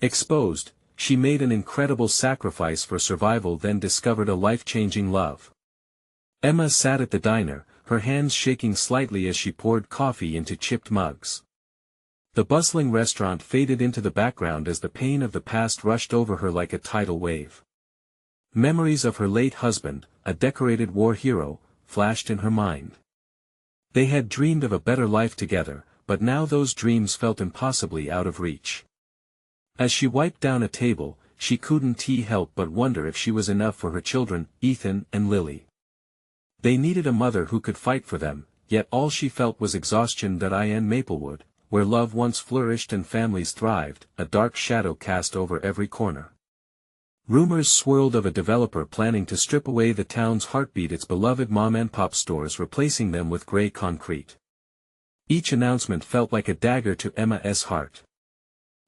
Exposed, she made an incredible sacrifice for survival, then discovered a life-changing love. Emma sat at the diner, her hands shaking slightly as she poured coffee into chipped mugs. The bustling restaurant faded into the background as the pain of the past rushed over her like a tidal wave. Memories of her late husband, a decorated war hero, flashed in her mind. They had dreamed of a better life together, but now those dreams felt impossibly out of reach. As she wiped down a table, she couldn't help but wonder if she was enough for her children, Ethan and Lily. They needed a mother who could fight for them, yet all she felt was exhaustion. In Maplewood, where love once flourished and families thrived, a dark shadow cast over every corner. Rumors swirled of a developer planning to strip away the town's heartbeat, its beloved mom-and-pop stores, replacing them with gray concrete. Each announcement felt like a dagger to Emma's heart.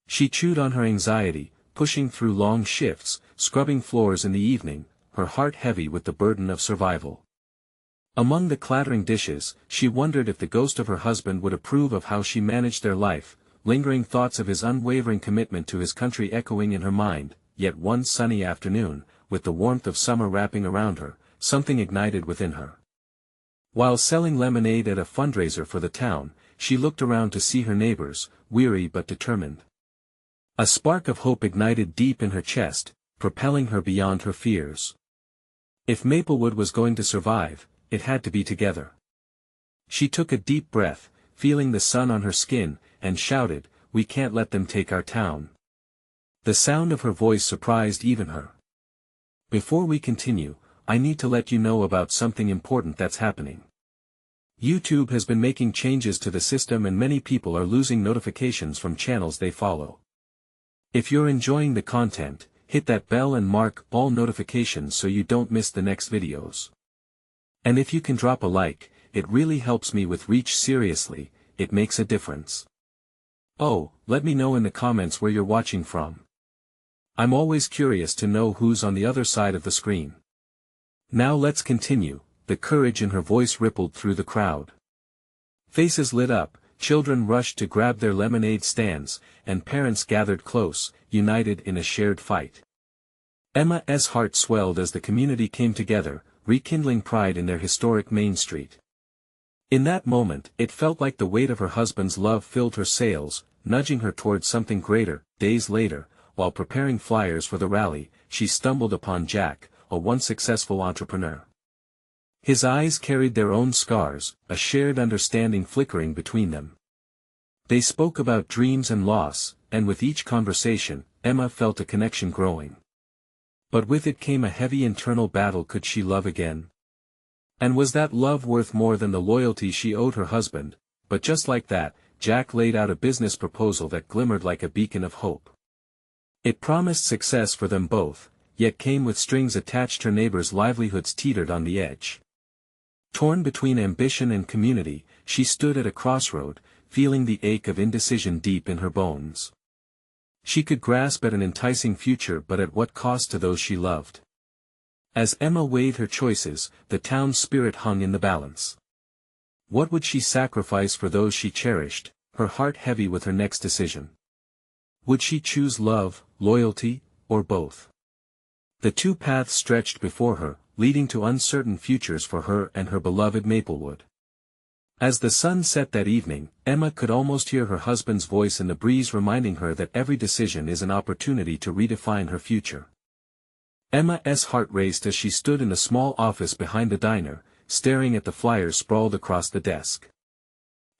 She chewed on her anxiety, pushing through long shifts, scrubbing floors in the evening, her heart heavy with the burden of survival. Among the clattering dishes, she wondered if the ghost of her husband would approve of how she managed their life, lingering thoughts of his unwavering commitment to his country echoing in her mind. Yet one sunny afternoon, with the warmth of summer wrapping around her, something ignited within her. While selling lemonade at a fundraiser for the town, she looked around to see her neighbors, weary but determined. A spark of hope ignited deep in her chest, propelling her beyond her fears. If Maplewood was going to survive, it had to be together. She took a deep breath, feeling the sun on her skin, and shouted, "We can't let them take our town." The sound of her voice surprised even her. Before we continue, I need to let you know about something important that's happening. YouTube has been making changes to the system and many people are losing notifications from channels they follow. If you're enjoying the content, hit that bell and mark all notifications so you don't miss the next videos. And if you can drop a like, it really helps me with reach. Seriously, it makes a difference. Oh, let me know in the comments where you're watching from. I'm always curious to know who's on the other side of the screen. Now let's continue. The courage in her voice rippled through the crowd. Faces lit up, children rushed to grab their lemonade stands, and parents gathered close, united in a shared fight. Emma's heart swelled as the community came together, rekindling pride in their historic Main Street. In that moment, it felt like the weight of her husband's love filled her sails, nudging her towards something greater. Days later, while preparing flyers for the rally, she stumbled upon Jack, a once successful entrepreneur. His eyes carried their own scars, a shared understanding flickering between them. They spoke about dreams and loss, and with each conversation, Emma felt a connection growing. But with it came a heavy internal battle. Could she love again? And was that love worth more than the loyalty she owed her husband? But just like that, Jack laid out a business proposal that glimmered like a beacon of hope. It promised success for them both, yet came with strings attached. Her neighbors' livelihoods teetered on the edge. Torn between ambition and community, she stood at a crossroad, feeling the ache of indecision deep in her bones. She could grasp at an enticing future, but at what cost to those she loved? As Emma weighed her choices, the town's spirit hung in the balance. What would she sacrifice for those she cherished, her heart heavy with her next decision? Would she choose love, loyalty, or both? The two paths stretched before her, leading to uncertain futures for her and her beloved Maplewood. As the sun set that evening, Emma could almost hear her husband's voice in the breeze, reminding her that every decision is an opportunity to redefine her future. Emma's heart raced as she stood in a small office behind the diner, staring at the flyers sprawled across the desk.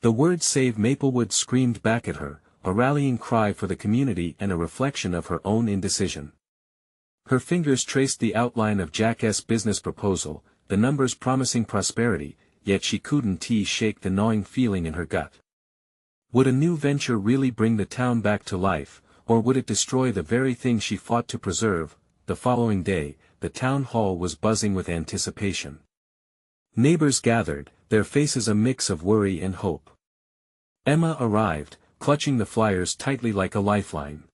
The word "Save Maplewood" screamed back at her, a rallying cry for the community and a reflection of her own indecision. Her fingers traced the outline of Jack's business proposal, the numbers promising prosperity, yet she couldn't shake the gnawing feeling in her gut. Would a new venture really bring the town back to life, or would it destroy the very thing she fought to preserve? The following day, the town hall was buzzing with anticipation. Neighbors gathered, their faces a mix of worry and hope. Emma arrived, clutching the flyers tightly like a lifeline.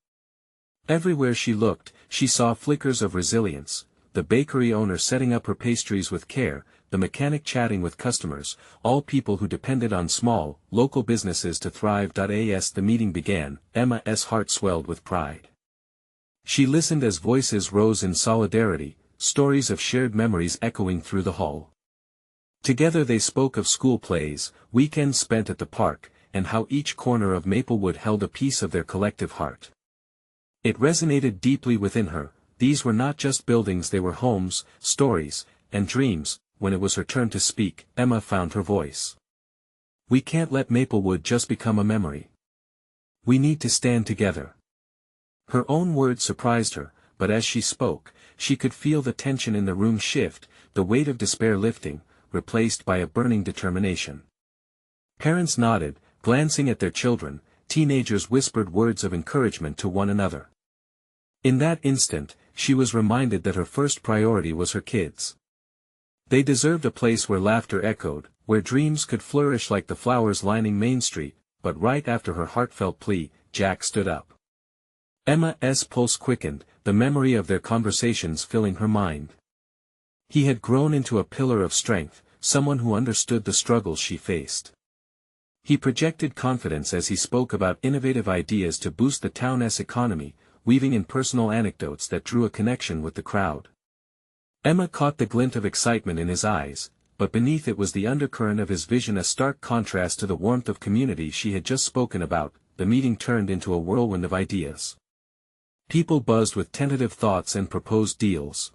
Everywhere she looked, she saw flickers of resilience, the bakery owner setting up her pastries with care, the mechanic chatting with customers, all people who depended on small, local businesses to thrive. As the meeting began, Emma's heart swelled with pride. She listened as voices rose in solidarity, stories of shared memories echoing through the hall. Together they spoke of school plays, weekends spent at the park, and how each corner of Maplewood held a piece of their collective heart. It resonated deeply within her. These were not just buildings, they were homes, stories, and dreams. When it was her turn to speak, Emma found her voice. "We can't let Maplewood just become a memory. We need to stand together." Her own words surprised her, but as she spoke, she could feel the tension in the room shift, the weight of despair lifting, replaced by a burning determination. Parents nodded, glancing at their children. Teenagers whispered words of encouragement to one another. In that instant, she was reminded that her first priority was her kids. They deserved a place where laughter echoed, where dreams could flourish like the flowers lining Main Street. But right after her heartfelt plea, Jack stood up. Emma's pulse quickened, the memory of their conversations filling her mind. He had grown into a pillar of strength, someone who understood the struggles she faced. He projected confidence as he spoke about innovative ideas to boost the town's economy, weaving in personal anecdotes that drew a connection with the crowd. Emma caught the glint of excitement in his eyes, but beneath it was the undercurrent of his vision, a stark contrast to the warmth of community she had just spoken about. The meeting turned into a whirlwind of ideas. People buzzed with tentative thoughts and proposed deals.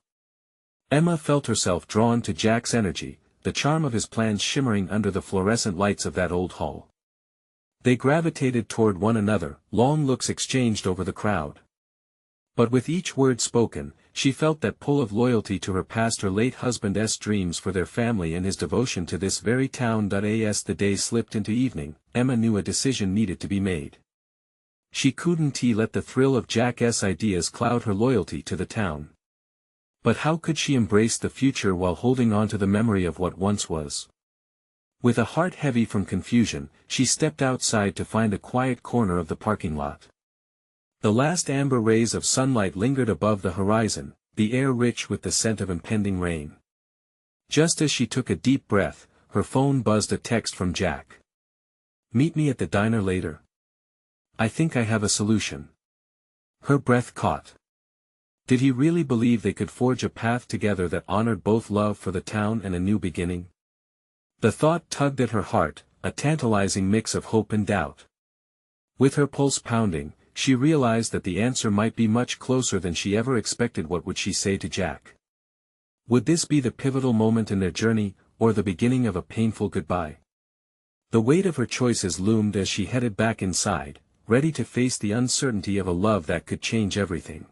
Emma felt herself drawn to Jack's energy, the charm of his plans shimmering under the fluorescent lights of that old hall. They gravitated toward one another, long looks exchanged over the crowd. But with each word spoken, she felt that pull of loyalty to her past, her late husband's dreams for their family and his devotion to this very town. As the day slipped into evening, Emma knew a decision needed to be made. She couldn't let the thrill of Jack's ideas cloud her loyalty to the town. But how could she embrace the future while holding on to the memory of what once was? With a heart heavy from confusion, she stepped outside to find a quiet corner of the parking lot. The last amber rays of sunlight lingered above the horizon, the air rich with the scent of impending rain. Just as she took a deep breath, her phone buzzed, a text from Jack. "Meet me at the diner later. I think I have a solution." Her breath caught. Did he really believe they could forge a path together that honored both love for the town and a new beginning? The thought tugged at her heart, a tantalizing mix of hope and doubt. With her pulse pounding, she realized that the answer might be much closer than she ever expected. What would she say to Jack? Would this be the pivotal moment in their journey, or the beginning of a painful goodbye? The weight of her choices loomed as she headed back inside, ready to face the uncertainty of a love that could change everything.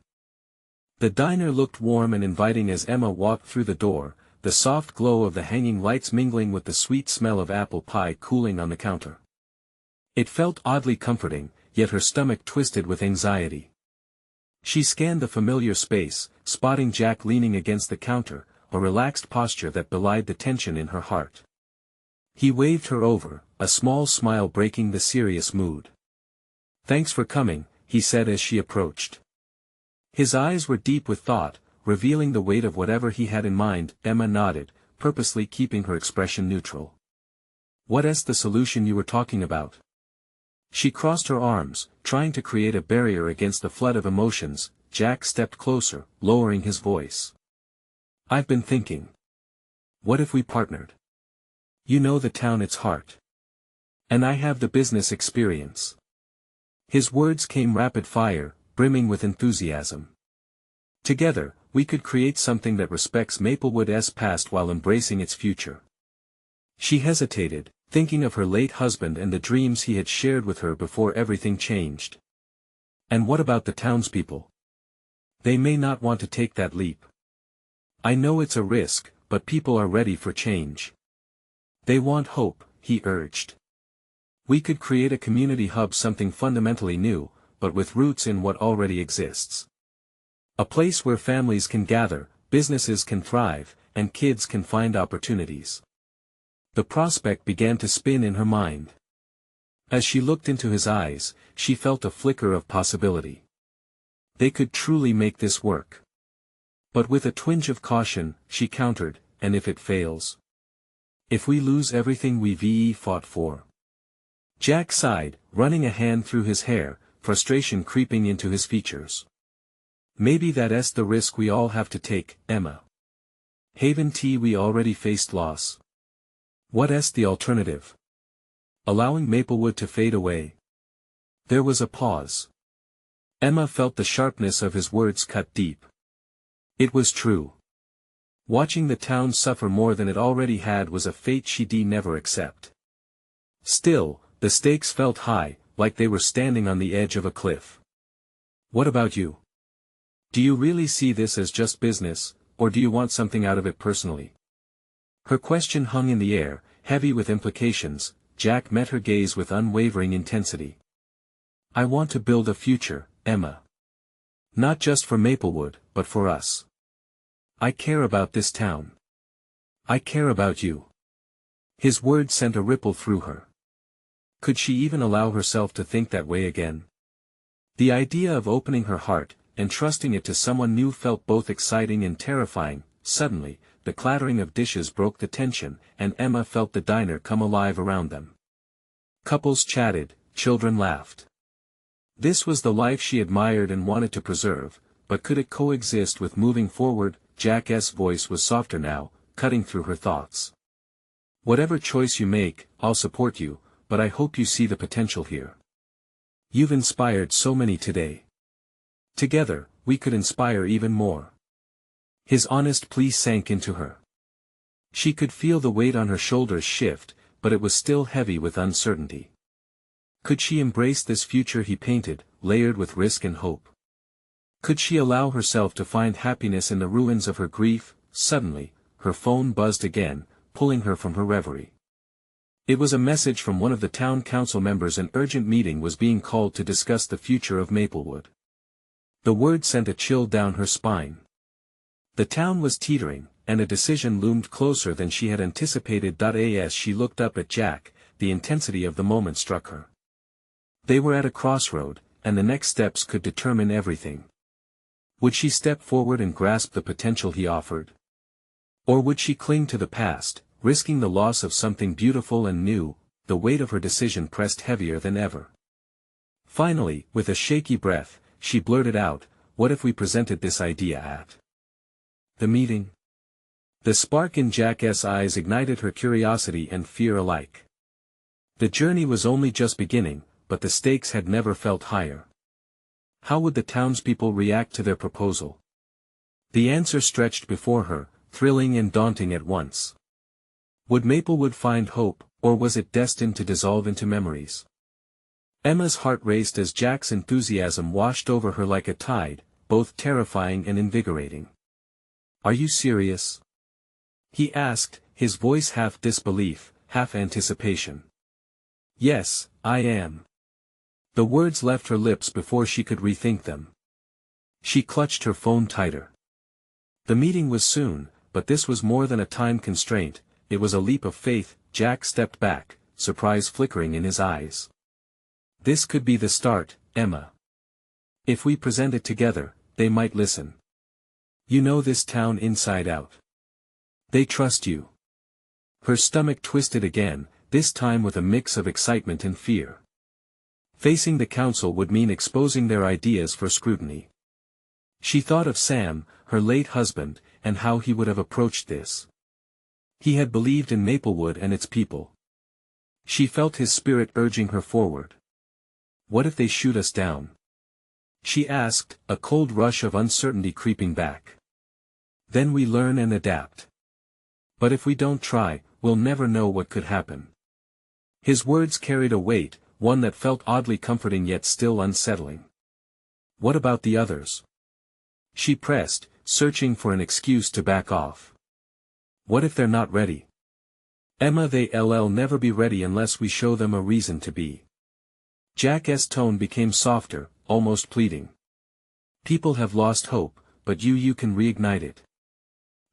The diner looked warm and inviting as Emma walked through the door, the soft glow of the hanging lights mingling with the sweet smell of apple pie cooling on the counter. It felt oddly comforting, yet her stomach twisted with anxiety. She scanned the familiar space, spotting Jack leaning against the counter, a relaxed posture that belied the tension in her heart. He waved her over, a small smile breaking the serious mood. "Thanks for coming," he said as she approached. His eyes were deep with thought, revealing the weight of whatever he had in mind. Emma nodded, purposely keeping her expression neutral. "What's the solution you were talking about?" She crossed her arms, trying to create a barrier against the flood of emotions. Jack stepped closer, lowering his voice. "I've been thinking. What if we partnered? You know the town, its heart. And I have the business experience." His words came rapid fire, brimming with enthusiasm. "Together, we could create something that respects Maplewood's past while embracing its future." She hesitated, thinking of her late husband and the dreams he had shared with her before everything changed. And what about the townspeople? They may not want to take that leap. "I know it's a risk, but people are ready for change. They want hope," he urged. "We could create a community hub, something fundamentally new, but with roots in what already exists. A place where families can gather, businesses can thrive, and kids can find opportunities." The prospect began to spin in her mind. As she looked into his eyes, she felt a flicker of possibility. They could truly make this work. But with a twinge of caution, she countered, "And if it fails? If we lose everything we've fought for?" Jack sighed, running a hand through his hair, frustration creeping into his features. Maybe that's the risk we all have to take, Emma. Haven't we already faced loss? What's the alternative? Allowing Maplewood to fade away? There was a pause. Emma felt the sharpness of his words cut deep. It was true. Watching the town suffer more than it already had was a fate she'd never accept. Still, the stakes felt high, like they were standing on the edge of a cliff. What about you? Do you really see this as just business, or do you want something out of it personally? Her question hung in the air, heavy with implications. Jack met her gaze with unwavering intensity. I want to build a future, Emma. Not just for Maplewood, but for us. I care about this town. I care about you. His words sent a ripple through her. Could she even allow herself to think that way again? The idea of opening her heart, and trusting it to someone new felt both exciting and terrifying. Suddenly, the clattering of dishes broke the tension, and Emma felt the diner come alive around them. Couples chatted, children laughed. This was the life she admired and wanted to preserve, but could it coexist with moving forward? Jack's voice was softer now, cutting through her thoughts. Whatever choice you make, I'll support you, but I hope you see the potential here. You've inspired so many today. Together, we could inspire even more. His honest plea sank into her. She could feel the weight on her shoulders shift, but it was still heavy with uncertainty. Could she embrace this future he painted, layered with risk and hope? Could she allow herself to find happiness in the ruins of her grief? Suddenly, her phone buzzed again, pulling her from her reverie. It was a message from one of the town council members. An urgent meeting was being called to discuss the future of Maplewood. The word sent a chill down her spine. The town was teetering, and a decision loomed closer than she had anticipated. As she looked up at Jack, the intensity of the moment struck her. They were at a crossroad, and the next steps could determine everything. Would she step forward and grasp the potential he offered? Or would she cling to the past, risking the loss of something beautiful and new? The weight of her decision pressed heavier than ever. Finally, with a shaky breath, she blurted out, "What if we presented this idea at the meeting?" The spark in Jack's eyes ignited her curiosity and fear alike. The journey was only just beginning, but the stakes had never felt higher. How would the townspeople react to their proposal? The answer stretched before her, thrilling and daunting at once. Would Maplewood find hope, or was it destined to dissolve into memories? Emma's heart raced as Jack's enthusiasm washed over her like a tide, both terrifying and invigorating. Are you serious? He asked, his voice half disbelief, half anticipation. Yes, I am. The words left her lips before she could rethink them. She clutched her phone tighter. The meeting was soon, but this was more than a time constraint, it was a leap of faith. Jack stepped back, surprise flickering in his eyes. This could be the start, Emma. If we present it together, they might listen. You know this town inside out. They trust you. Her stomach twisted again, this time with a mix of excitement and fear. Facing the council would mean exposing their ideas for scrutiny. She thought of Sam, her late husband, and how he would have approached this. He had believed in Maplewood and its people. She felt his spirit urging her forward. What if they shoot us down? She asked, a cold rush of uncertainty creeping back. Then we learn and adapt. But if we don't try, we'll never know what could happen. His words carried a weight, one that felt oddly comforting yet still unsettling. What about the others? She pressed, searching for an excuse to back off. What if they're not ready? Emma, they'll never be ready unless we show them a reason to be. Jack's tone became softer, almost pleading. People have lost hope, but you can reignite it.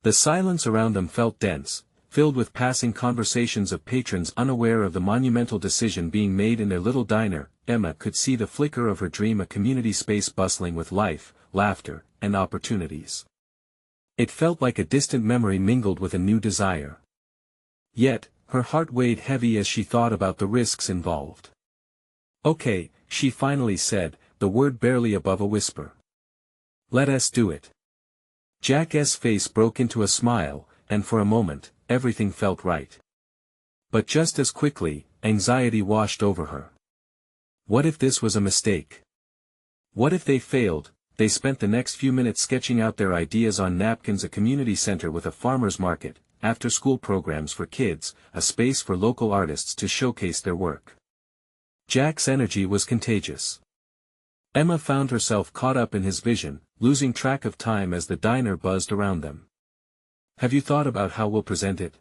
The silence around them felt dense, filled with passing conversations of patrons unaware of the monumental decision being made in their little diner. Emma could see the flicker of her dream, a community space bustling with life, laughter, and opportunities. It felt like a distant memory mingled with a new desire. Yet, her heart weighed heavy as she thought about the risks involved. Okay, she finally said, the word barely above a whisper. Let us do it. Jack's face broke into a smile, and for a moment, everything felt right. But just as quickly, anxiety washed over her. What if this was a mistake? What if they failed? They spent the next few minutes sketching out their ideas on napkins: a community center with a farmer's market, after-school programs for kids, a space for local artists to showcase their work. Jack's energy was contagious. Emma found herself caught up in his vision, losing track of time as the diner buzzed around them. Have you thought about how we'll present it?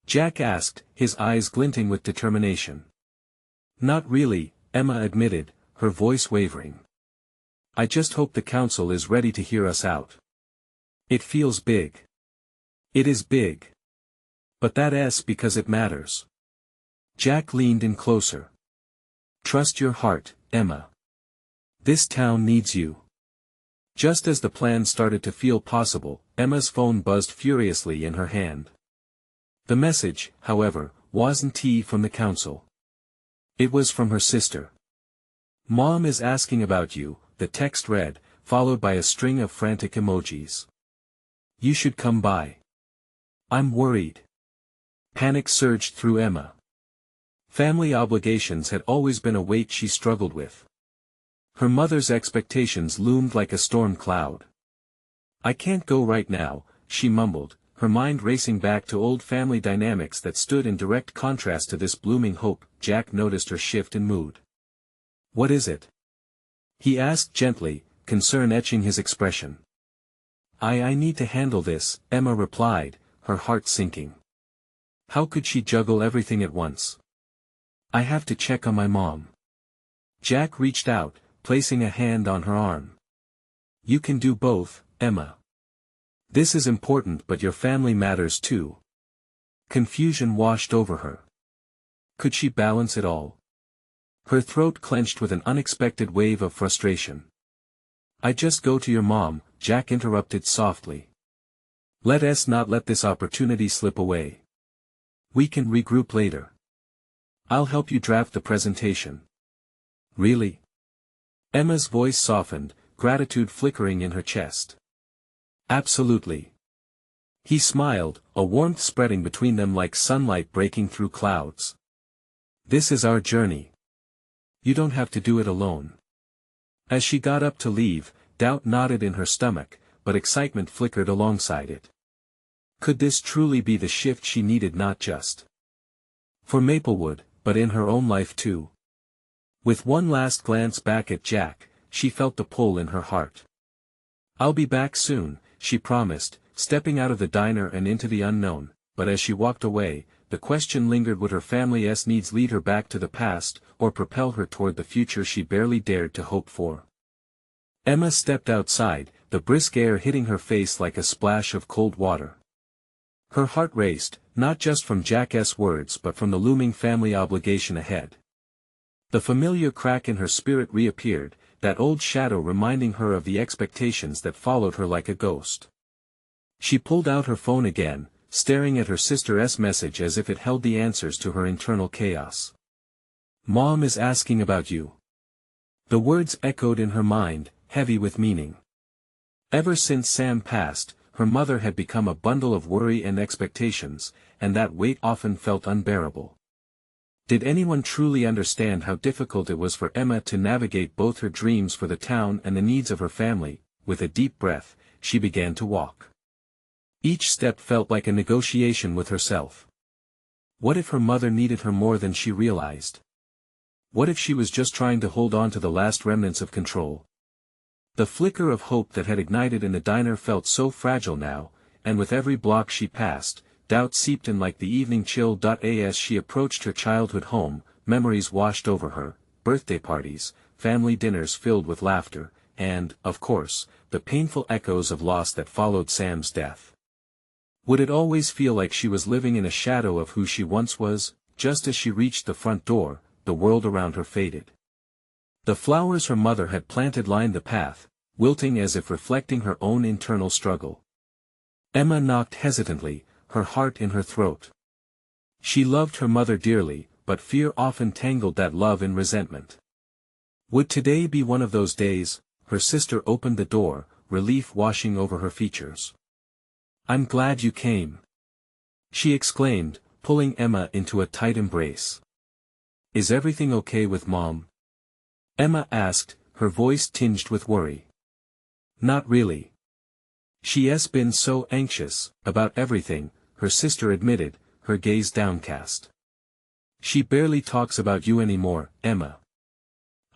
Jack asked, his eyes glinting with determination. Not really, Emma admitted, her voice wavering. I just hope the council is ready to hear us out. It feels big. It is big. But that's because it matters. Jack leaned in closer. Trust your heart, Emma. This town needs you. Just as the plan started to feel possible, Emma's phone buzzed furiously in her hand. The message, however, wasn't from the council. It was from her sister. Mom is asking about you, the text read, followed by a string of frantic emojis. You should come by. I'm worried. Panic surged through Emma. Family obligations had always been a weight she struggled with. Her mother's expectations loomed like a storm cloud. I can't go right now, she mumbled, her mind racing back to old family dynamics that stood in direct contrast to this blooming hope. Jack noticed her shift in mood. What is it? He asked gently, concern etching his expression. I need to handle this, Emma replied, her heart sinking. How could she juggle everything at once? I have to check on my mom. Jack reached out, placing a hand on her arm. You can do both, Emma. This is important, but your family matters too. Confusion washed over her. Could she balance it all? Her throat clenched with an unexpected wave of frustration. I just go to your mom, Jack interrupted softly. Let us not let this opportunity slip away. We can regroup later. I'll help you draft the presentation. Really? Emma's voice softened, gratitude flickering in her chest. Absolutely. He smiled, a warmth spreading between them like sunlight breaking through clouds. This is our journey. You don't have to do it alone. As she got up to leave, doubt knotted in her stomach, but excitement flickered alongside it. Could this truly be the shift she needed, not just for Maplewood, but in her own life too? With one last glance back at Jack, she felt the pull in her heart. I'll be back soon, she promised, stepping out of the diner and into the unknown, but as she walked away, the question lingered: would her family's needs lead her back to the past, or propel her toward the future she barely dared to hope for? Emma stepped outside, the brisk air hitting her face like a splash of cold water. Her heart raced, not just from Jack's words but from the looming family obligation ahead. The familiar crack in her spirit reappeared, that old shadow reminding her of the expectations that followed her like a ghost. She pulled out her phone again, staring at her sister's message as if it held the answers to her internal chaos. Mom is asking about you. The words echoed in her mind, heavy with meaning. Ever since Sam passed, her mother had become a bundle of worry and expectations, and that weight often felt unbearable. Did anyone truly understand how difficult it was for Emma to navigate both her dreams for the town and the needs of her family? With a deep breath, she began to walk. Each step felt like a negotiation with herself. What if her mother needed her more than she realized? What if she was just trying to hold on to the last remnants of control? The flicker of hope that had ignited in the diner felt so fragile now, and with every block she passed, doubt seeped in like the evening chill. As she approached her childhood home, memories washed over her, birthday parties, family dinners filled with laughter, and, of course, the painful echoes of loss that followed Sam's death. Would it always feel like she was living in a shadow of who she once was? Just as she reached the front door, the world around her faded. The flowers her mother had planted lined the path, wilting as if reflecting her own internal struggle. Emma knocked hesitantly, her heart in her throat. She loved her mother dearly, but fear often tangled that love in resentment. Would today be one of those days? her sister opened the door, relief washing over her features. "I'm glad you came," she exclaimed, pulling Emma into a tight embrace. "Is everything okay with Mom?" Emma asked, her voice tinged with worry. "Not really. She's been so anxious about everything," her sister admitted, her gaze downcast. "She barely talks about you anymore, Emma.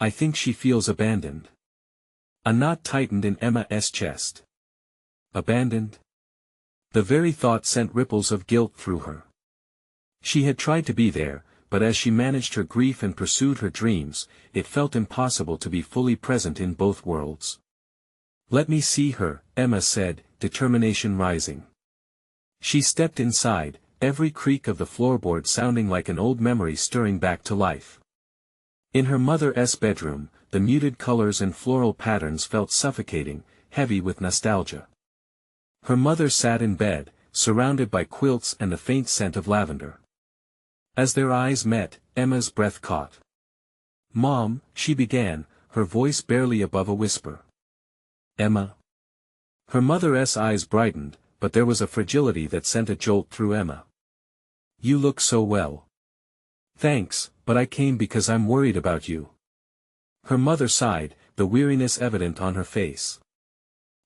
I think she feels abandoned." A knot tightened in Emma's chest. Abandoned? The very thought sent ripples of guilt through her. She had tried to be there, but as she managed her grief and pursued her dreams, it felt impossible to be fully present in both worlds. "Let me see her," Emma said, determination rising. She stepped inside, every creak of the floorboard sounding like an old memory stirring back to life. In her mother's bedroom, the muted colors and floral patterns felt suffocating, heavy with nostalgia. Her mother sat in bed, surrounded by quilts and the faint scent of lavender. As their eyes met, Emma's breath caught. "Mom," she began, her voice barely above a whisper. "Emma?" Her mother's eyes brightened, but there was a fragility that sent a jolt through Emma. "You look so well." "Thanks, but I came because I'm worried about you." Her mother sighed, the weariness evident on her face.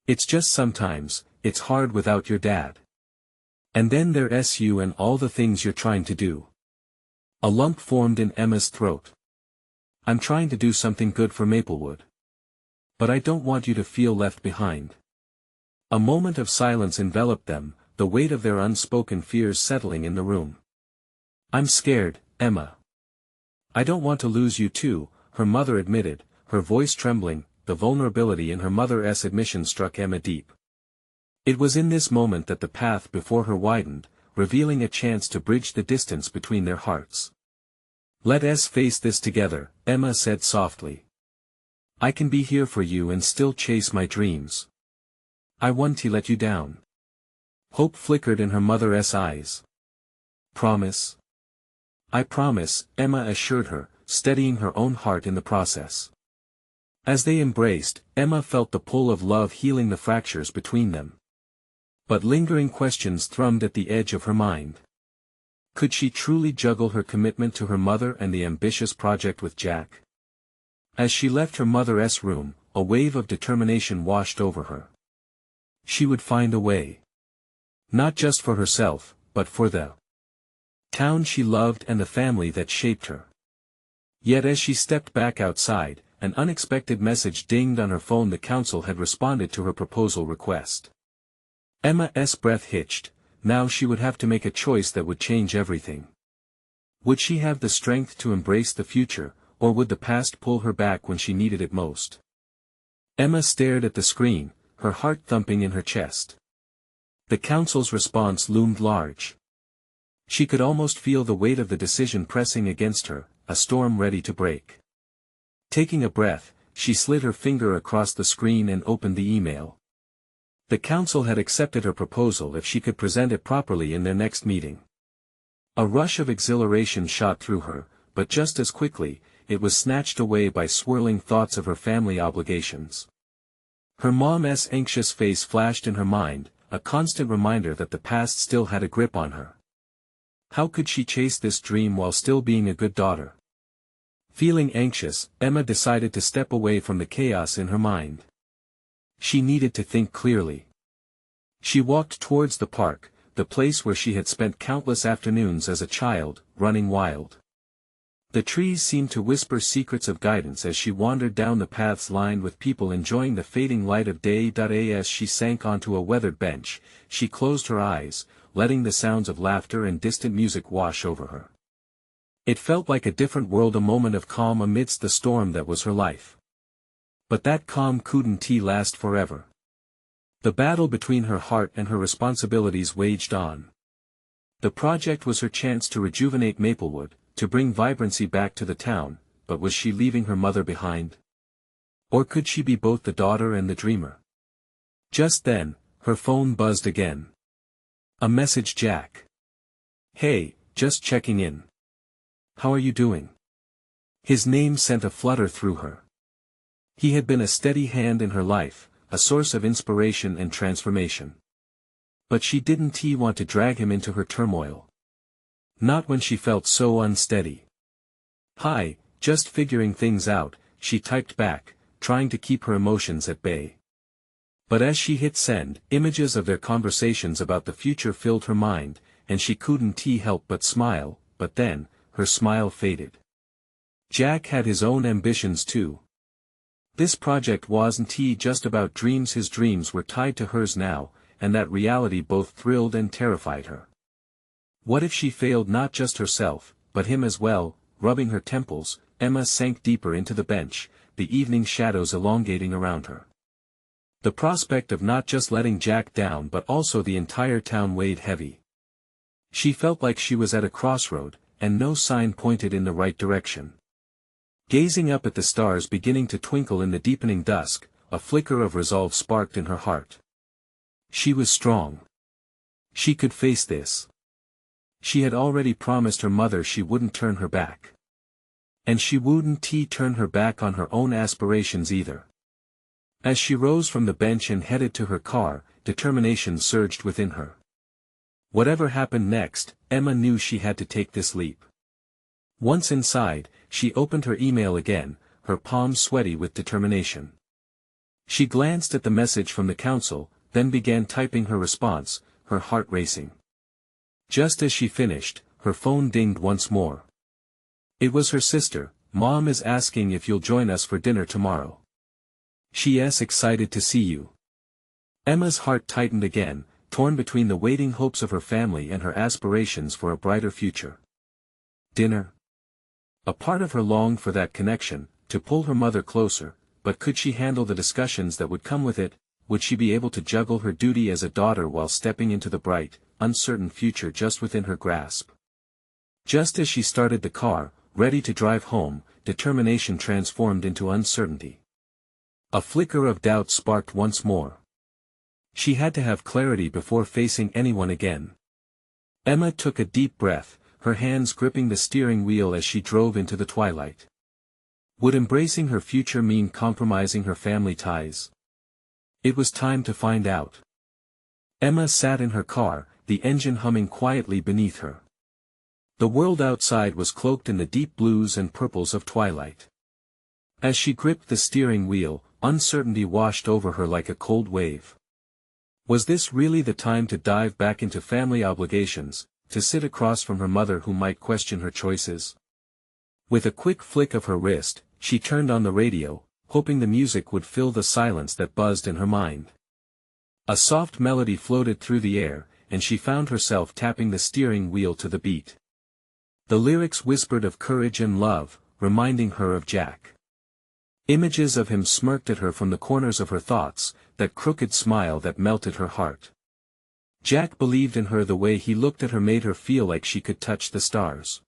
"It's just sometimes, it's hard without your dad. And then there's you and all the things you're trying to do." A lump formed in Emma's throat. "I'm trying to do something good for Maplewood. But I don't want you to feel left behind." A moment of silence enveloped them, the weight of their unspoken fears settling in the room. "I'm scared, Emma. I don't want to lose you too," her mother admitted, her voice trembling. The vulnerability in her mother's admission struck Emma deep. It was in this moment that the path before her widened, revealing a chance to bridge the distance between their hearts. "Let us face this together," Emma said softly. "I can be here for you and still chase my dreams. I won't to let you down." Hope flickered in her mother's eyes. "Promise?" "I promise," Emma assured her, steadying her own heart in the process. As they embraced, Emma felt the pull of love healing the fractures between them. But lingering questions thrummed at the edge of her mind. Could she truly juggle her commitment to her mother and the ambitious project with Jack? As she left her mother's room, a wave of determination washed over her. She would find a way. Not just for herself, but for the town she loved and the family that shaped her. Yet as she stepped back outside, an unexpected message dinged on her phone. The council had responded to her proposal request. Emma's breath hitched. Now she would have to make a choice that would change everything. Would she have the strength to embrace the future, or would the past pull her back when she needed it most? Emma stared at the screen, her heart thumping in her chest. The council's response loomed large. She could almost feel the weight of the decision pressing against her, a storm ready to break. Taking a breath, she slid her finger across the screen and opened the email. The council had accepted her proposal if she could present it properly in their next meeting. A rush of exhilaration shot through her, but just as quickly, it was snatched away by swirling thoughts of her family obligations. Her mom's anxious face flashed in her mind, a constant reminder that the past still had a grip on her. How could she chase this dream while still being a good daughter? Feeling anxious, Emma decided to step away from the chaos in her mind. She needed to think clearly. She walked towards the park, the place where she had spent countless afternoons as a child, running wild. The trees seemed to whisper secrets of guidance as she wandered down the paths lined with people enjoying the fading light of day. As she sank onto a weathered bench, she closed her eyes, letting the sounds of laughter and distant music wash over her. It felt like a different world, a moment of calm amidst the storm that was her life. But that calm couldn't last forever. The battle between her heart and her responsibilities waged on. The project was her chance to rejuvenate Maplewood, to bring vibrancy back to the town, but was she leaving her mother behind? Or could she be both the daughter and the dreamer? Just then, her phone buzzed again. A message. Jack. "Hey, just checking in. How are you doing?" His name sent a flutter through her. He had been a steady hand in her life, a source of inspiration and transformation. But she didn't want to drag him into her turmoil. Not when she felt so unsteady. "Hi, just figuring things out," she typed back, trying to keep her emotions at bay. But as she hit send, images of their conversations about the future filled her mind, and she couldn't help but smile, but then, her smile faded. Jack had his own ambitions too. This project wasn't just about dreams. His dreams were tied to hers now, and that reality both thrilled and terrified her. What if she failed not just herself, but him as well? Rubbing her temples, Emma sank deeper into the bench, the evening shadows elongating around her. The prospect of not just letting Jack down but also the entire town weighed heavy. She felt like she was at a crossroad, and no sign pointed in the right direction. Gazing up at the stars beginning to twinkle in the deepening dusk, a flicker of resolve sparked in her heart. She was strong. She could face this. She had already promised her mother she wouldn't turn her back. And she wouldn't turn her back on her own aspirations either. As she rose from the bench and headed to her car, determination surged within her. Whatever happened next, Emma knew she had to take this leap. Once inside, she opened her email again, her palms sweaty with determination. She glanced at the message from the council, then began typing her response, her heart racing. Just as she finished, her phone dinged once more. It was her sister. "Mom is asking if you'll join us for dinner tomorrow. She's excited to see you." Emma's heart tightened again, torn between the waiting hopes of her family and her aspirations for a brighter future. Dinner? A part of her longed for that connection, to pull her mother closer, but could she handle the discussions that would come with it? Would she be able to juggle her duty as a daughter while stepping into the bright, uncertain future just within her grasp? Just as she started the car, ready to drive home, determination transformed into uncertainty. A flicker of doubt sparked once more. She had to have clarity before facing anyone again. Emma took a deep breath, her hands gripping the steering wheel as she drove into the twilight. Would embracing her future mean compromising her family ties? It was time to find out. Emma sat in her car, the engine humming quietly beneath her. The world outside was cloaked in the deep blues and purples of twilight. As she gripped the steering wheel, uncertainty washed over her like a cold wave. Was this really the time to dive back into family obligations, to sit across from her mother who might question her choices? With a quick flick of her wrist, she turned on the radio, hoping the music would fill the silence that buzzed in her mind. A soft melody floated through the air, and she found herself tapping the steering wheel to the beat. The lyrics whispered of courage and love, reminding her of Jack. Images of him smirked at her from the corners of her thoughts, that crooked smile that melted her heart. Jack believed in her. The way he looked at her made her feel like she could touch the stars.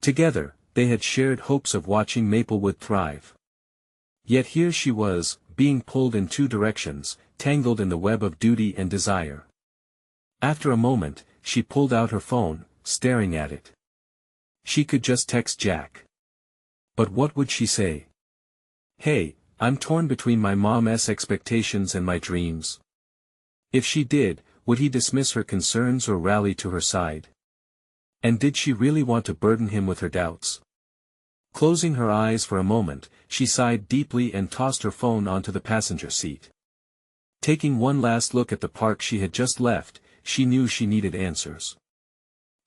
Together, they had shared hopes of watching Maplewood thrive. Yet here she was, being pulled in two directions, tangled in the web of duty and desire. After a moment, she pulled out her phone, staring at it. She could just text Jack. But what would she say? "Hey, I'm torn between my mom's expectations and my dreams." If she did, would he dismiss her concerns or rally to her side? And did she really want to burden him with her doubts? Closing her eyes for a moment, she sighed deeply and tossed her phone onto the passenger seat. Taking one last look at the park she had just left, she knew she needed answers.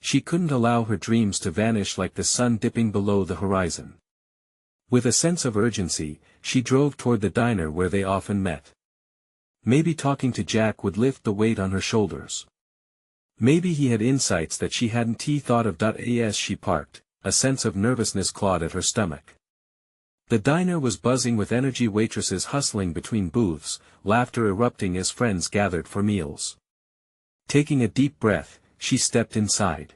She couldn't allow her dreams to vanish like the sun dipping below the horizon. With a sense of urgency, she drove toward the diner where they often met. Maybe talking to Jack would lift the weight on her shoulders. Maybe he had insights that she hadn't thought of. As she parked, a sense of nervousness clawed at her stomach. The diner was buzzing with energy, waitresses hustling between booths, laughter erupting as friends gathered for meals. Taking a deep breath, she stepped inside.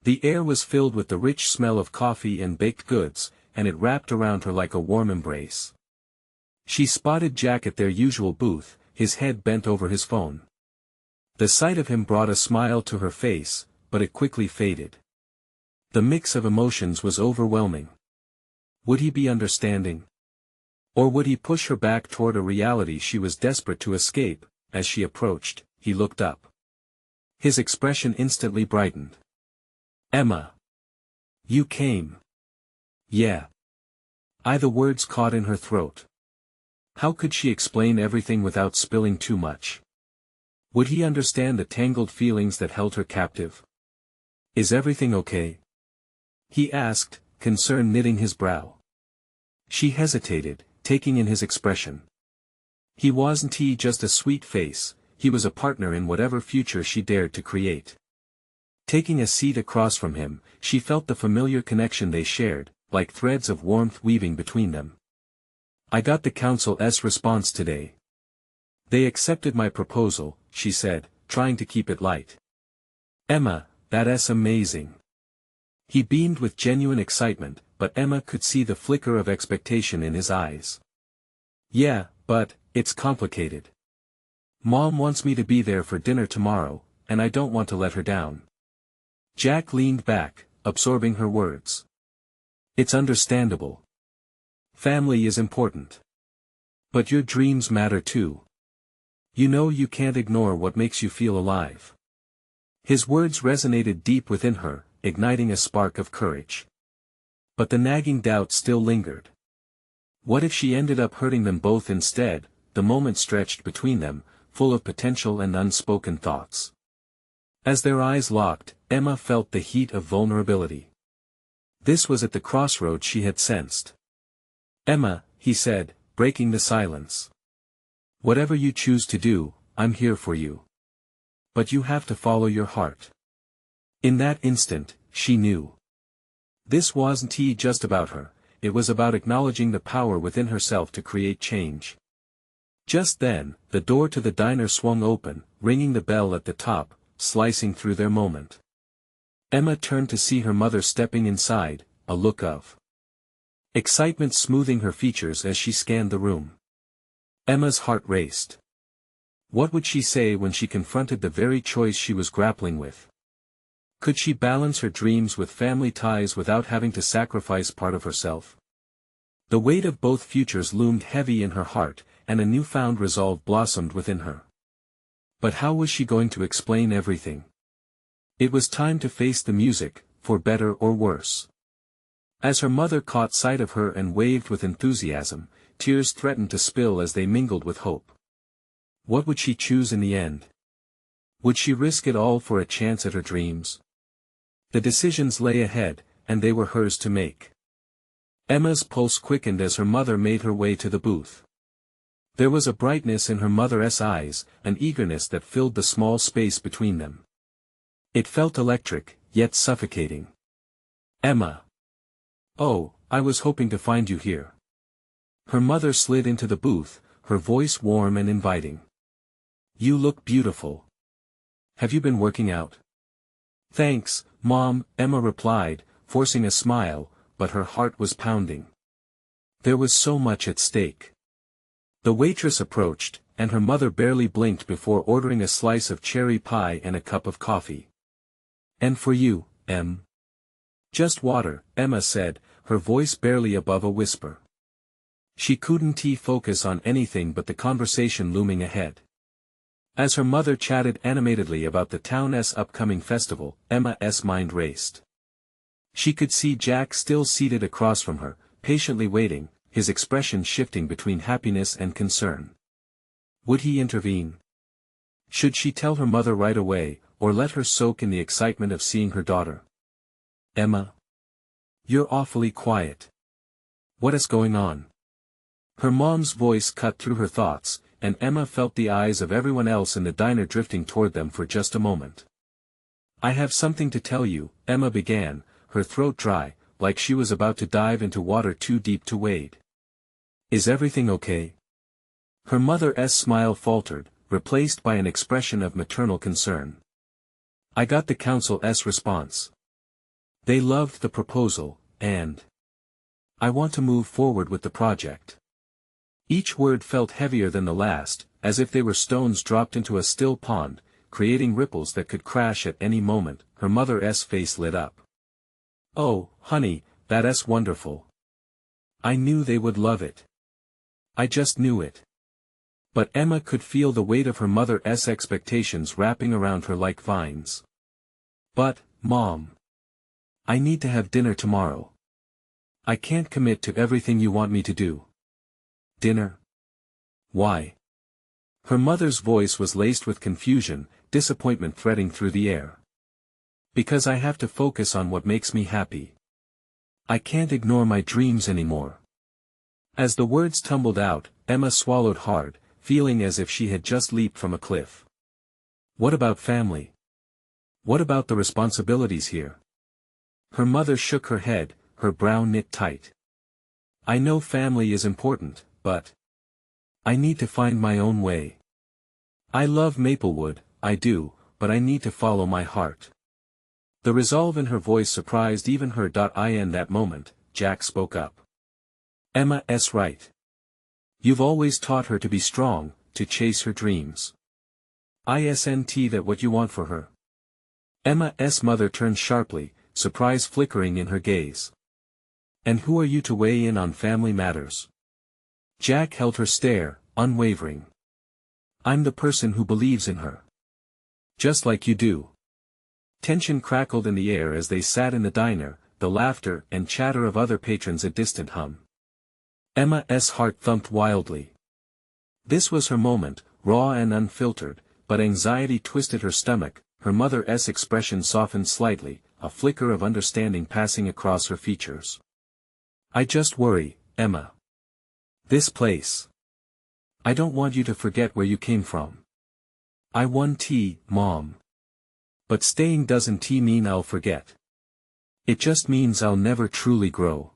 The air was filled with the rich smell of coffee and baked goods, and it wrapped around her like a warm embrace. She spotted Jack at their usual booth, his head bent over his phone. The sight of him brought a smile to her face, but it quickly faded. The mix of emotions was overwhelming. Would he be understanding? Or would he push her back toward a reality she was desperate to escape? As she approached, he looked up. His expression instantly brightened. "Emma. You came." "Yeah." The words caught in her throat. How could she explain everything without spilling too much? Would he understand the tangled feelings that held her captive? "Is everything okay?" he asked, concern knitting his brow. She hesitated, taking in his expression. He wasn't just a sweet face, he was a partner in whatever future she dared to create. Taking a seat across from him, she felt the familiar connection they shared, like threads of warmth weaving between them. "I got the council's response today. They accepted my proposal," she said, trying to keep it light. "Emma, that's amazing." He beamed with genuine excitement, but Emma could see the flicker of expectation in his eyes. "Yeah, but, it's complicated. Mom wants me to be there for dinner tomorrow, and I don't want to let her down." Jack leaned back, absorbing her words. "It's understandable. Family is important. But your dreams matter too. You know you can't ignore what makes you feel alive." His words resonated deep within her, igniting a spark of courage. But the nagging doubt still lingered. What if she ended up hurting them both instead? The moment stretched between them, full of potential and unspoken thoughts. As their eyes locked, Emma felt the heat of vulnerability. This was at the crossroads she had sensed. "Emma," he said, breaking the silence. "Whatever you choose to do, I'm here for you. But you have to follow your heart." In that instant, she knew. This wasn't just about her, it was about acknowledging the power within herself to create change. Just then, the door to the diner swung open, ringing the bell at the top, slicing through their moment. Emma turned to see her mother stepping inside, a look of excitement smoothing her features as she scanned the room. Emma's heart raced. What would she say when she confronted the very choice she was grappling with? Could she balance her dreams with family ties without having to sacrifice part of herself? The weight of both futures loomed heavy in her heart, and a newfound resolve blossomed within her. But how was she going to explain everything? It was time to face the music, for better or worse. As her mother caught sight of her and waved with enthusiasm, tears threatened to spill as they mingled with hope. What would she choose in the end? Would she risk it all for a chance at her dreams? The decisions lay ahead, and they were hers to make. Emma's pulse quickened as her mother made her way to the booth. There was a brightness in her mother's eyes, an eagerness that filled the small space between them. It felt electric, yet suffocating. "Emma. Oh, I was hoping to find you here." Her mother slid into the booth, her voice warm and inviting. "You look beautiful. Have you been working out?" "Thanks, Mom," Emma replied, forcing a smile, but her heart was pounding. There was so much at stake. The waitress approached, and her mother barely blinked before ordering a slice of cherry pie and a cup of coffee. "And for you, Em?" "Just water," Emma said, her voice barely above a whisper. She couldn't focus on anything but the conversation looming ahead. As her mother chatted animatedly about the town's upcoming festival, Emma's mind raced. She could see Jack still seated across from her, patiently waiting, his expression shifting between happiness and concern. Would he intervene? Should she tell her mother right away, or let her soak in the excitement of seeing her daughter? "Emma? You're awfully quiet. What is going on?" Her mom's voice cut through her thoughts, and Emma felt the eyes of everyone else in the diner drifting toward them for just a moment. "I have something to tell you," Emma began, her throat dry, like she was about to dive into water too deep to wade. "Is everything okay?" Her mother's smile faltered, replaced by an expression of maternal concern. "I got the council's response. They loved the proposal, and I want to move forward with the project." Each word felt heavier than the last, as if they were stones dropped into a still pond, creating ripples that could crash at any moment. Her mother's face lit up. "Oh, honey, that's wonderful. I knew they would love it. I just knew it. But Emma could feel the weight of her mother's expectations wrapping around her like vines. But, Mom. I need to have dinner tomorrow. I can't commit to everything you want me to do. Dinner? Why? Her mother's voice was laced with confusion, disappointment threading through the air. Because I have to focus on what makes me happy. I can't ignore my dreams anymore. As the words tumbled out, Emma swallowed hard, feeling as if she had just leaped from a cliff. What about family? What about the responsibilities here? Her mother shook her head, her brow knit tight. I know family is important, but I need to find my own way. I love Maplewood, I do, but I need to follow my heart. The resolve in her voice surprised even her. In that moment, Jack spoke up. Emma's right. You've always taught her to be strong, to chase her dreams. Isn't that what you want for her? Emma's mother turned sharply, surprise flickering in her gaze. And who are you to weigh in on family matters? Jack held her stare, unwavering. I'm the person who believes in her. Just like you do. Tension crackled in the air as they sat in the diner, the laughter and chatter of other patrons a distant hum. Emma's heart thumped wildly. This was her moment, raw and unfiltered, but anxiety twisted her stomach, her mother's expression softened slightly, a flicker of understanding passing across her features. I just worry, Emma. This place. I don't want you to forget where you came from. I won tea, Mom. But staying doesn't mean I'll forget. It just means I'll never truly grow.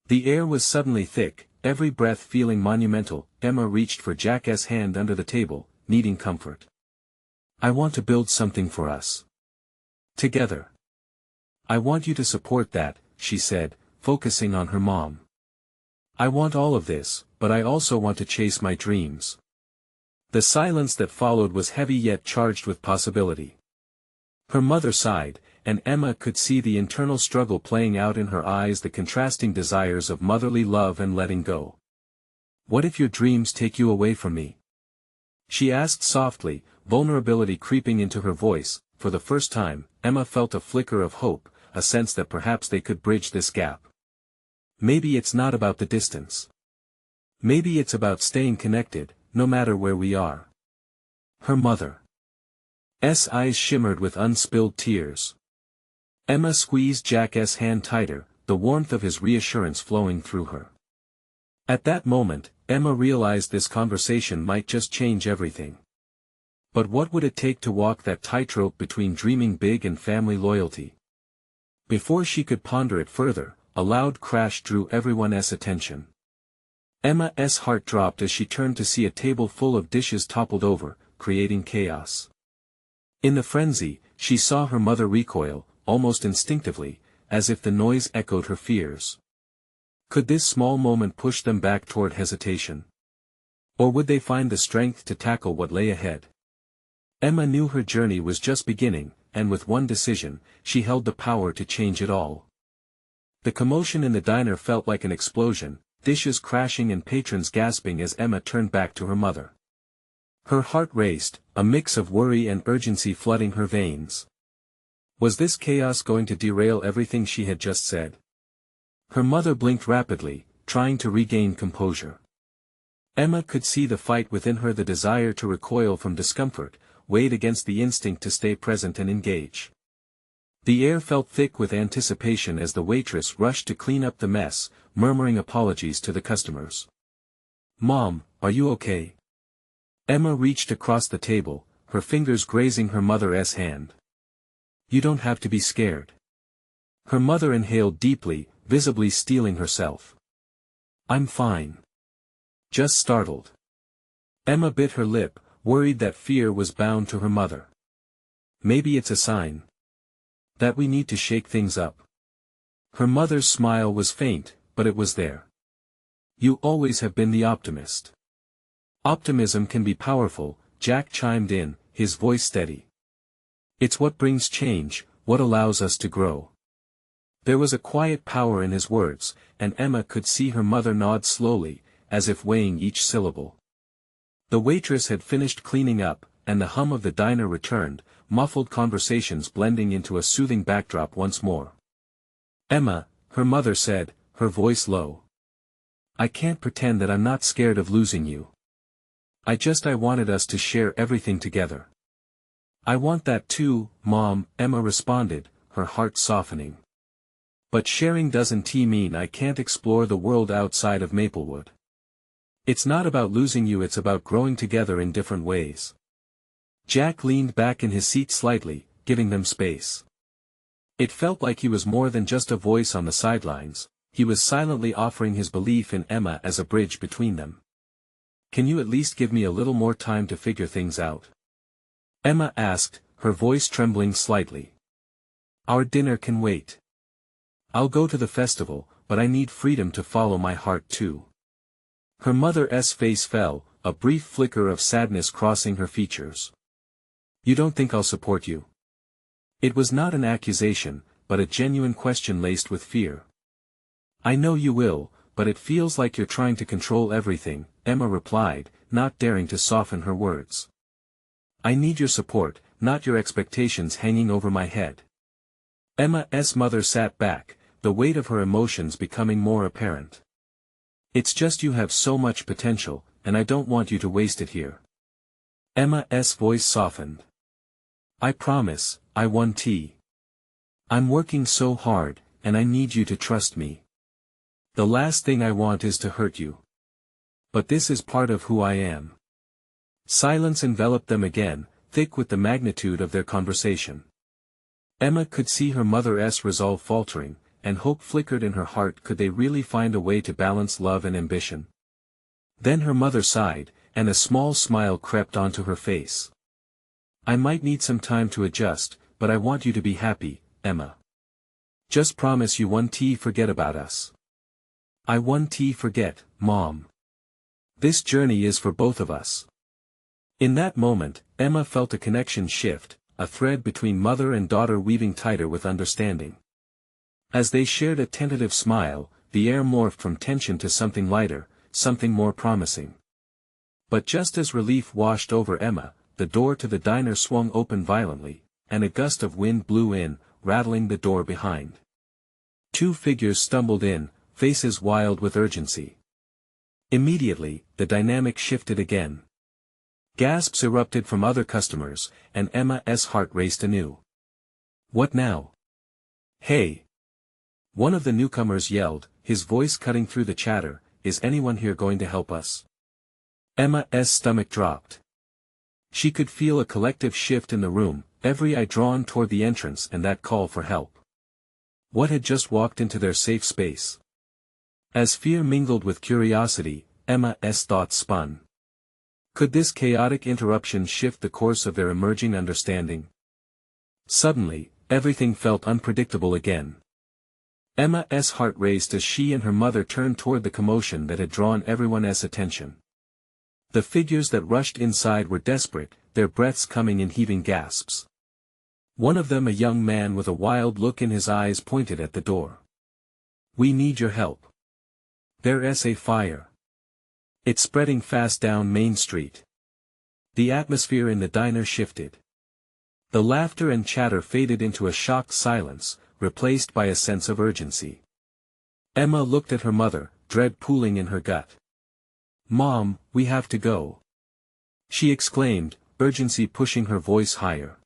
The air was suddenly thick, every breath feeling monumental. Emma reached for Jack's hand under the table, needing comfort. I want to build something for us. Together. I want you to support that, she said, focusing on her mom. I want all of this, but I also want to chase my dreams. The silence that followed was heavy yet charged with possibility. Her mother sighed, and Emma could see the internal struggle playing out in her eyes, the contrasting desires of motherly love and letting go. What if your dreams take you away from me? She asked softly, vulnerability creeping into her voice. For the first time, Emma felt a flicker of hope, a sense that perhaps they could bridge this gap. Maybe it's not about the distance. Maybe it's about staying connected, no matter where we are. Her mother's eyes shimmered with unspilled tears. Emma squeezed Jack's hand tighter, the warmth of his reassurance flowing through her. At that moment, Emma realized this conversation might just change everything. But what would it take to walk that tightrope between dreaming big and family loyalty? Before she could ponder it further, a loud crash drew everyone's attention. Emma's heart dropped as she turned to see a table full of dishes toppled over, creating chaos. In the frenzy, she saw her mother recoil, almost instinctively, as if the noise echoed her fears. Could this small moment push them back toward hesitation? Or would they find the strength to tackle what lay ahead? Emma knew her journey was just beginning, and with one decision, she held the power to change it all. The commotion in the diner felt like an explosion, dishes crashing and patrons gasping as Emma turned back to her mother. Her heart raced, a mix of worry and urgency flooding her veins. Was this chaos going to derail everything she had just said? Her mother blinked rapidly, trying to regain composure. Emma could see the fight within her, the desire to recoil from discomfort, weighed against the instinct to stay present and engage. The air felt thick with anticipation as the waitress rushed to clean up the mess, murmuring apologies to the customers. Mom, are you okay? Emma reached across the table, her fingers grazing her mother's hand. You don't have to be scared. Her mother inhaled deeply, visibly steeling herself. I'm fine. Just startled. Emma bit her lip, worried that fear was bound to her mother. Maybe it's a sign that we need to shake things up. Her mother's smile was faint, but it was there. You always have been the optimist. Optimism can be powerful, Jack chimed in, his voice steady. It's what brings change, what allows us to grow. There was a quiet power in his words, and Emma could see her mother nod slowly, as if weighing each syllable. The waitress had finished cleaning up, and the hum of the diner returned, muffled conversations blending into a soothing backdrop once more. "Emma," her mother said, her voice low. "I can't pretend that I'm not scared of losing you. I wanted us to share everything together." "I want that too, Mom," Emma responded, her heart softening. "But sharing doesn't mean I can't explore the world outside of Maplewood. It's not about losing you, it's about growing together in different ways." Jack leaned back in his seat slightly, giving them space. It felt like he was more than just a voice on the sidelines, he was silently offering his belief in Emma as a bridge between them. "Can you at least give me a little more time to figure things out?" Emma asked, her voice trembling slightly. "Our dinner can wait. I'll go to the festival, but I need freedom to follow my heart too." Her mother's face fell, a brief flicker of sadness crossing her features. "You don't think I'll support you?" It was not an accusation, but a genuine question laced with fear. "I know you will, but it feels like you're trying to control everything," Emma replied, not daring to soften her words. "I need your support, not your expectations hanging over my head." Emma's mother sat back, the weight of her emotions becoming more apparent. "It's just you have so much potential, and I don't want you to waste it here." Emma's voice softened. "I promise, I won't. I'm working so hard, and I need you to trust me. The last thing I want is to hurt you. But this is part of who I am." Silence enveloped them again, thick with the magnitude of their conversation. Emma could see her mother's resolve faltering, and hope flickered in her heart. Could they really find a way to balance love and ambition? Then her mother sighed, and a small smile crept onto her face. "I might need some time to adjust, but I want you to be happy, Emma. Just promise you won't forget about us." "I won't forget, Mom. This journey is for both of us." In that moment, Emma felt a connection shift, a thread between mother and daughter weaving tighter with understanding. As they shared a tentative smile, the air morphed from tension to something lighter, something more promising. But just as relief washed over Emma, the door to the diner swung open violently, and a gust of wind blew in, rattling the door behind. Two figures stumbled in, faces wild with urgency. Immediately, the dynamic shifted again. Gasps erupted from other customers, and Emma's heart raced anew. "What now?" "Hey!" One of the newcomers yelled, his voice cutting through the chatter, "Is anyone here going to help us?" Emma's stomach dropped. She could feel a collective shift in the room, every eye drawn toward the entrance and that call for help. What had just walked into their safe space? As fear mingled with curiosity, Emma's thoughts spun. Could this chaotic interruption shift the course of their emerging understanding? Suddenly, everything felt unpredictable again. Emma's heart raced as she and her mother turned toward the commotion that had drawn everyone's attention. The figures that rushed inside were desperate, their breaths coming in heaving gasps. One of them, a young man with a wild look in his eyes, pointed at the door. "We need your help. There's a fire. It's spreading fast down Main Street." The atmosphere in the diner shifted. The laughter and chatter faded into a shocked silence, replaced by a sense of urgency. Emma looked at her mother, dread pooling in her gut. "Mom, we have to go," she exclaimed, urgency pushing her voice higher.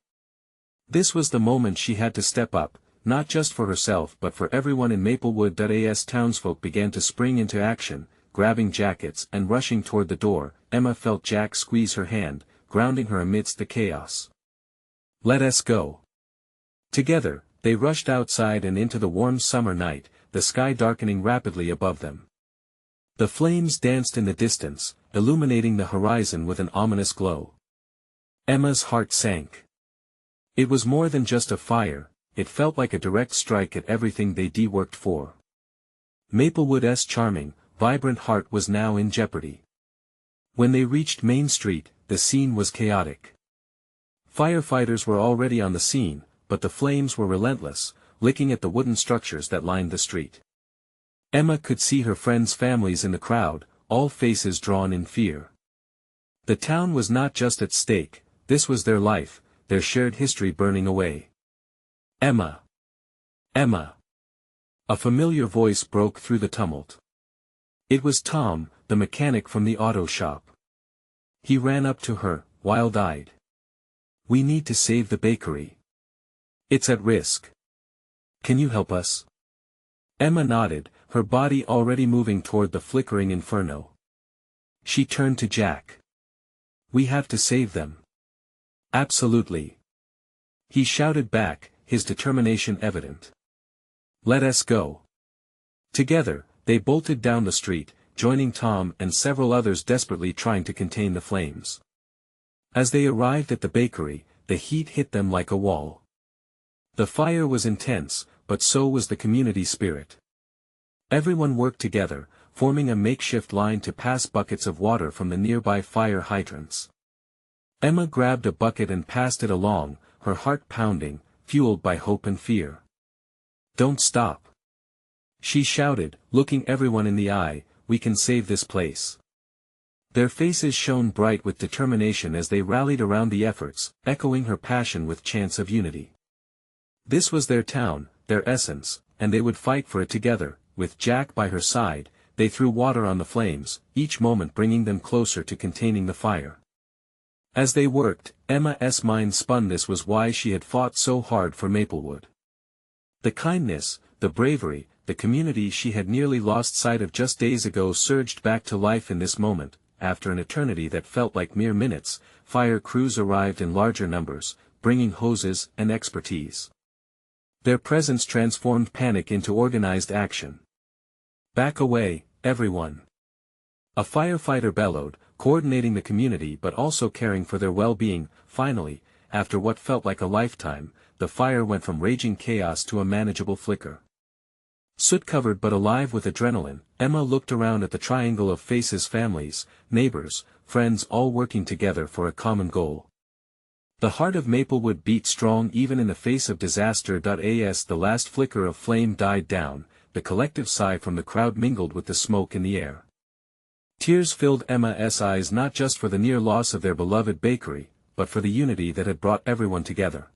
This was the moment she had to step up, not just for herself but for everyone in Maplewood. As townsfolk began to spring into action, grabbing jackets and rushing toward the door, Emma felt Jack squeeze her hand, grounding her amidst the chaos. "Let us go." Together, they rushed outside and into the warm summer night, the sky darkening rapidly above them. The flames danced in the distance, illuminating the horizon with an ominous glow. Emma's heart sank. It was more than just a fire, it felt like a direct strike at everything they'd worked for. Maplewood's charming, vibrant heart was now in jeopardy. When they reached Main Street, the scene was chaotic. Firefighters were already on the scene, but the flames were relentless, licking at the wooden structures that lined the street. Emma could see her friends' families in the crowd, all faces drawn in fear. The town was not just at stake, this was their life, their shared history burning away. Emma! Emma! A familiar voice broke through the tumult. It was Tom, the mechanic from the auto shop. He ran up to her, wild-eyed. "We need to save the bakery. It's at risk. Can you help us?" Emma nodded, her body already moving toward the flickering inferno. She turned to Jack. "We have to save them." "Absolutely." He shouted back, his determination evident. "Let us go." Together, they bolted down the street, joining Tom and several others desperately trying to contain the flames. As they arrived at the bakery, the heat hit them like a wall. The fire was intense, but so was the community spirit. Everyone worked together, forming a makeshift line to pass buckets of water from the nearby fire hydrants. Emma grabbed a bucket and passed it along, her heart pounding, fueled by hope and fear. "Don't stop!" she shouted, looking everyone in the eye, "We can save this place." Their faces shone bright with determination as they rallied around the efforts, echoing her passion with chants of unity. This was their town, their essence, and they would fight for it together. With Jack by her side, they threw water on the flames, each moment bringing them closer to containing the fire. As they worked, Emma's mind spun. This was why she had fought so hard for Maplewood. The kindness, the bravery, the community she had nearly lost sight of just days ago surged back to life in this moment. After an eternity that felt like mere minutes, fire crews arrived in larger numbers, bringing hoses and expertise. Their presence transformed panic into organized action. "Back away, everyone!" A firefighter bellowed, coordinating the community but also caring for their well-being. Finally, after what felt like a lifetime, the fire went from raging chaos to a manageable flicker. Soot-covered but alive with adrenaline, Emma looked around at the triangle of faces: families, neighbors, friends, all working together for a common goal. The heart of Maplewood beat strong even in the face of disaster. As the last flicker of flame died down, the collective sigh from the crowd mingled with the smoke in the air. Tears filled Emma's eyes, not just for the near loss of their beloved bakery, but for the unity that had brought everyone together.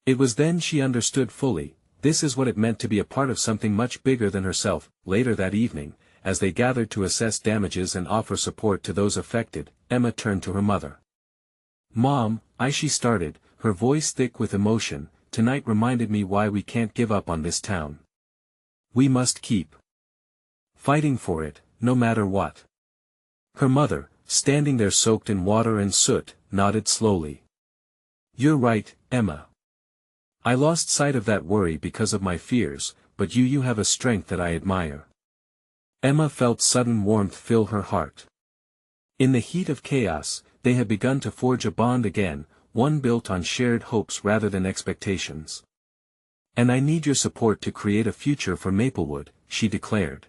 It was then she understood fully, this is what it meant to be a part of something much bigger than herself. Later that evening, as they gathered to assess damages and offer support to those affected, Emma turned to her mother. "Mom," she started, her voice thick with emotion, "tonight reminded me why we can't give up on this town. We must keep fighting for it, no matter what." Her mother, standing there soaked in water and soot, nodded slowly. "You're right, Emma. I lost sight of that worry because of my fears, but you have a strength that I admire." Emma felt sudden warmth fill her heart. In the heat of chaos, they had begun to forge a bond again, one built on shared hopes rather than expectations. "And I need your support to create a future for Maplewood," she declared.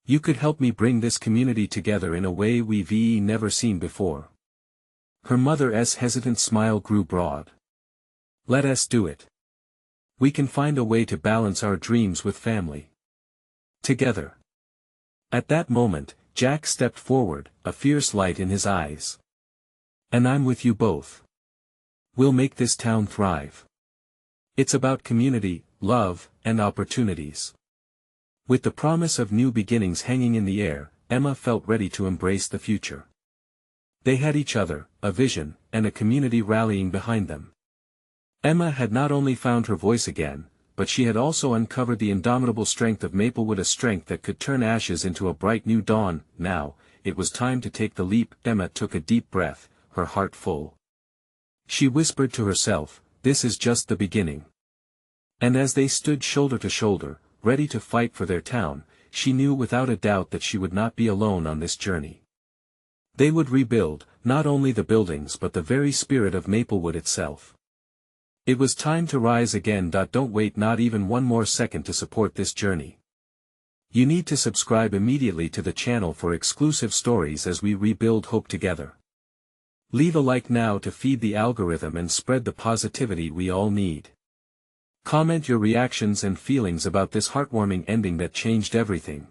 "You could help me bring this community together in a way we've never seen before." Her mother's hesitant smile grew broad. "Let us do it. We can find a way to balance our dreams with family. Together." At that moment, Jack stepped forward, a fierce light in his eyes. "And I'm with you both. We'll make this town thrive. It's about community, love, and opportunities." With the promise of new beginnings hanging in the air, Emma felt ready to embrace the future. They had each other, a vision, and a community rallying behind them. Emma had not only found her voice again, but she had also uncovered the indomitable strength of Maplewood, a strength that could turn ashes into a bright new dawn. Now, it was time to take the leap. Emma took a deep breath, her heart full. She whispered to herself, "This is just the beginning." And as they stood shoulder to shoulder, ready to fight for their town, she knew without a doubt that she would not be alone on this journey. They would rebuild, not only the buildings but the very spirit of Maplewood itself. It was time to rise again. Don't wait not even one more second to support this journey. You need to subscribe immediately to the channel for exclusive stories as we rebuild hope together. Leave a like now to feed the algorithm and spread the positivity we all need. Comment your reactions and feelings about this heartwarming ending that changed everything.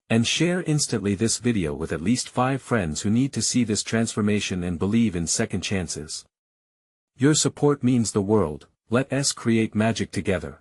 And share instantly this video with at least 5 friends who need to see this transformation and believe in second chances. Your support means the world. Let us create magic together.